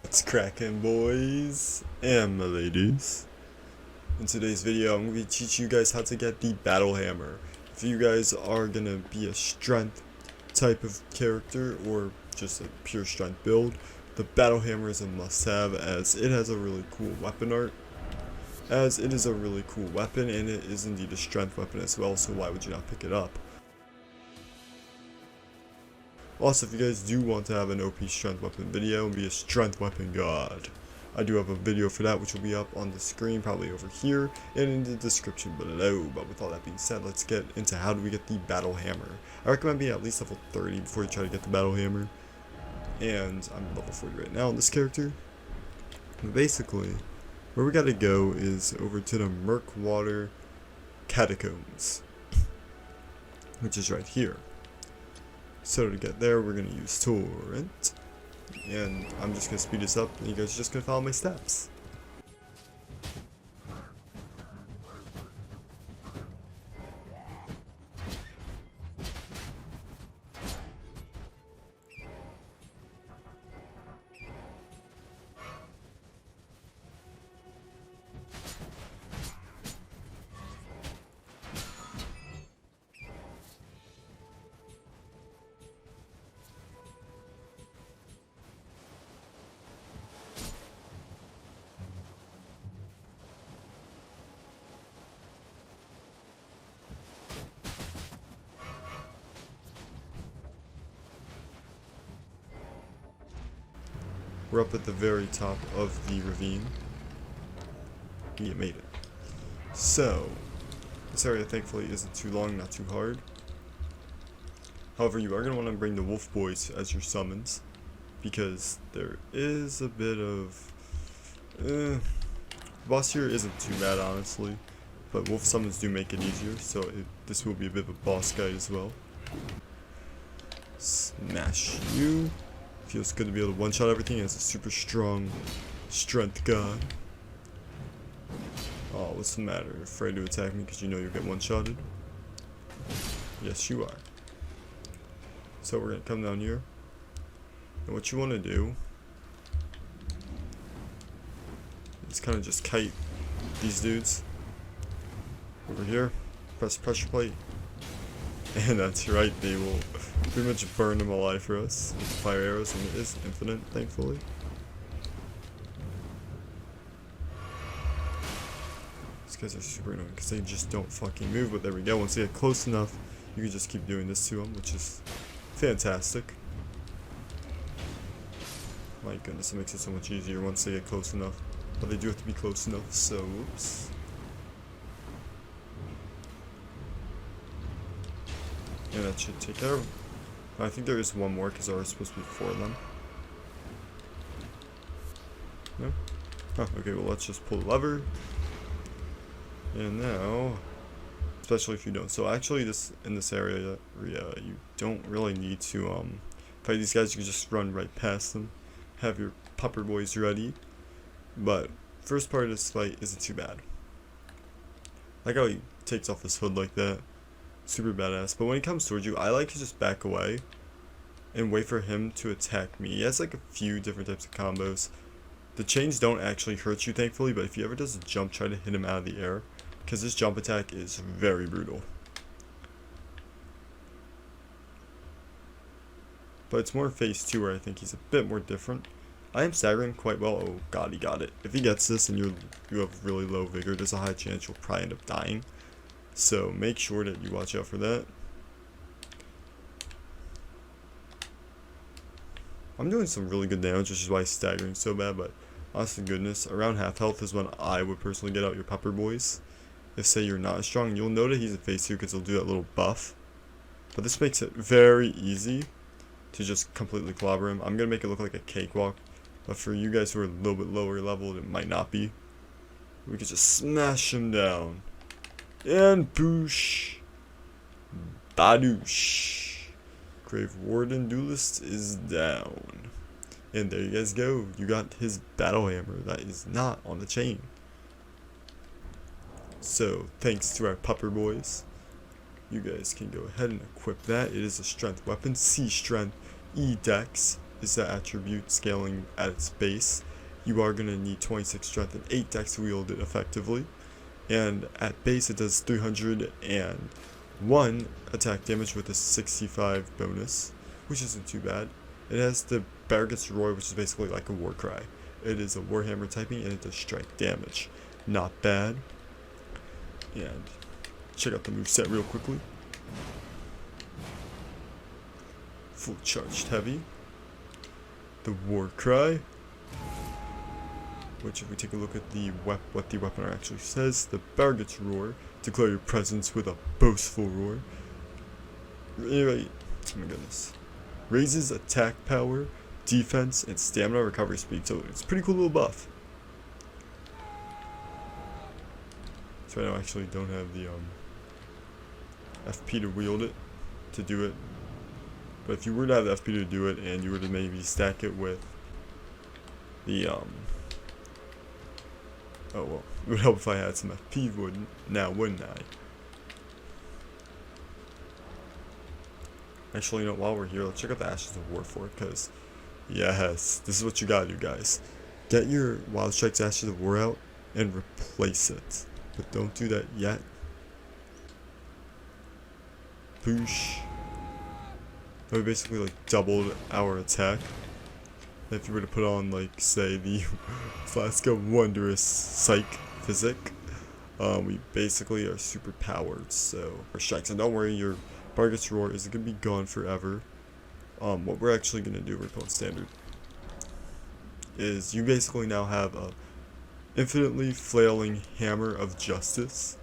What's cracking, boys and my ladies? In today's video, I'm going to teach you guys how to get the battle hammer. If you guys are going to be a strength type of character or just a pure strength build, the battle hammer is a must-have as it has a really cool weapon art. As it is a really cool weapon and it is indeed a strength weapon as well, so why would you not pick it up? Also, if you guys do want to have an OP strength weapon video and be a strength weapon god, I do have a video for that which will be up on the screen, probably over here, and in the description below. But with all that being said, let's get into how do we get the battle hammer. I recommend being at least level 30 before you try to get the battle hammer. And I'm level 40 right now on this character. But basically, where we gotta go is over to the murkwater catacombs, which is right here. So to get there, we're going to use torrent, and I'm just going to speed this up, and you guys are just going to follow my steps. We're up at the very top of the ravine. You made it. So, this area thankfully isn't too long, not too hard. However, you are going to want to bring the wolf boys as your summons, because there is a bit of... boss here isn't too bad, honestly, but wolf summons do make it easier, so this will be a bit of a boss guide as well. Smash you. Feels good to be able to one-shot everything as a super strong strength god. Oh, what's the matter? You're afraid to attack me because you know you'll get one-shotted? Yes, you are. So we're going to come down here. And what you want to do is kind of just kite these dudes. Over here, press pressure plate. And that's right, they will pretty much burn them alive for us with fire arrows, and it is infinite, thankfully. These guys are super annoying because they just don't fucking move, but there we go. Once they get close enough, you can just keep doing this to them, which is fantastic. My goodness, it makes it so much easier once they get close enough. But they do have to be close enough, so oops. And that should take care of them. I think there is one more because there are supposed to be 4 of them. No? Huh, okay, well let's just pull the lever. And now, especially if you don't. So actually in this area, you don't really need to fight these guys. You can just run right past them. Have your pupper boys ready. But first part of this fight isn't too bad. Like how he takes off his hood like that. Super badass. But when he comes towards you, I like to just back away and wait for him to attack me. He has like a few different types of combos. The chains don't actually hurt you, thankfully, but if he ever does a jump, try to hit him out of the air, because this jump attack is very brutal. But it's more phase 2 where I think he's a bit more different. I am staggering quite well. Oh god, he got it. If he gets this and you have really low vigor, there's a high chance you'll probably end up dying. So make sure that you watch out for that. I'm doing some really good damage, which is why he's staggering so bad, but honest to goodness, around half health is when I would personally get out your pepper boys. If say you're not as strong, you'll know that he's in phase 2 because he'll do that little buff. But this makes it very easy to just completely clobber him. I'm going to make it look like a cakewalk, but for you guys who are a little bit lower level, it might not be. We could just smash him down. And boosh. Badoosh. Grave Warden Duelist is down. And there you guys go. You got his battle hammer that is not on the chain. So, thanks to our pupper boys, you guys can go ahead and equip that. It is a strength weapon, C strength, E dex, is that attribute scaling at its base. You are going to need 26 strength and 8 dex to wield it effectively. And at base it does 301 attack damage with a 65 bonus, which isn't too bad. It has the Barrett's Roar, which is basically like a war cry. It is a Warhammer typing and it does strike damage. Not bad. And check out the moveset real quickly. Full charged heavy. The war cry, which if we take a look at the what the weapon actually says, the Barrett's Roar, declare your presence with a boastful roar. Right, oh my goodness. Raises attack power, defense, and stamina recovery speed, so it's a pretty cool little buff. So I actually don't have the FP to wield it, to do it. But if you were to have the FP to do it, and you were to maybe stack it with the oh well, it would help if I had some FP, wouldn't I? Actually, you know, while we're here, let's check out the Ashes of War for it, because, yes, this is what you gotta do, guys. Get your Wild Strike's Ashes of War out and replace it. But don't do that yet. Boosh. That would basically, like, doubled our attack. If you were to put on, like, say, the Flask of Wondrous Psych Physic, we basically are super powered, so our strikes. And don't worry, your Barrett's Roar isn't going to be gone forever. What we're actually going to do, we're going standard, is you basically now have a infinitely flailing hammer of justice.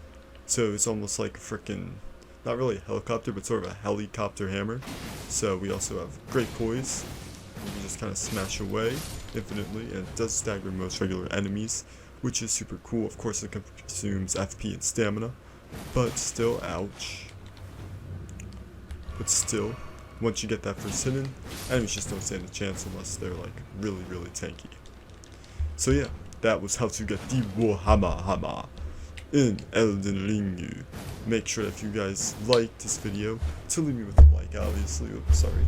So it's almost like a freaking, not really a helicopter, but sort of a helicopter hammer. So we also have great poise. You can just kind of smash away infinitely, and it does stagger most regular enemies, which is super cool. Of course, it consumes FP and stamina, but still, ouch. But still, once you get that first hit in, enemies just don't stand a chance unless they're like really, really tanky. So yeah, that was how to get the Warhammer in Elden Ring. Make sure that if you guys liked this video to leave me with a like, obviously. Oops, sorry.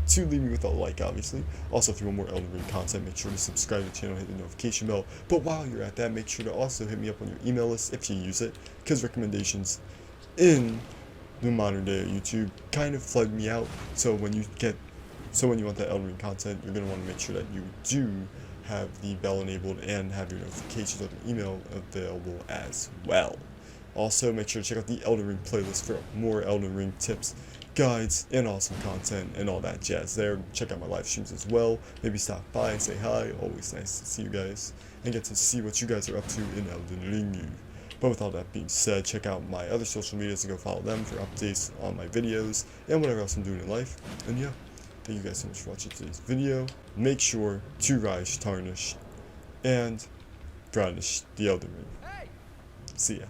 To leave me with a like, obviously. Also, if you want more Elden Ring content, make sure to subscribe to the channel, hit the notification bell. But while you're at that, make sure to also hit me up on your email list if you use it, because recommendations in the modern day of YouTube kind of flood me out. So when you want that Elden Ring content, you're going to want to make sure that you do have the bell enabled and have your notifications on your email available as well. Also, make sure to check out the Elden Ring playlist for more Elden Ring tips, guides, and awesome content and all that jazz there. Check out my live streams as well. Maybe stop by and say hi. Always nice to see you guys and get to see what you guys are up to in Elden Ring. But with all that being said, check out my other social medias and go follow them for updates on my videos and whatever else I'm doing in life. And yeah, thank you guys so much for watching today's video. Make sure to rise tarnished and garnish the Elden Ring. See ya.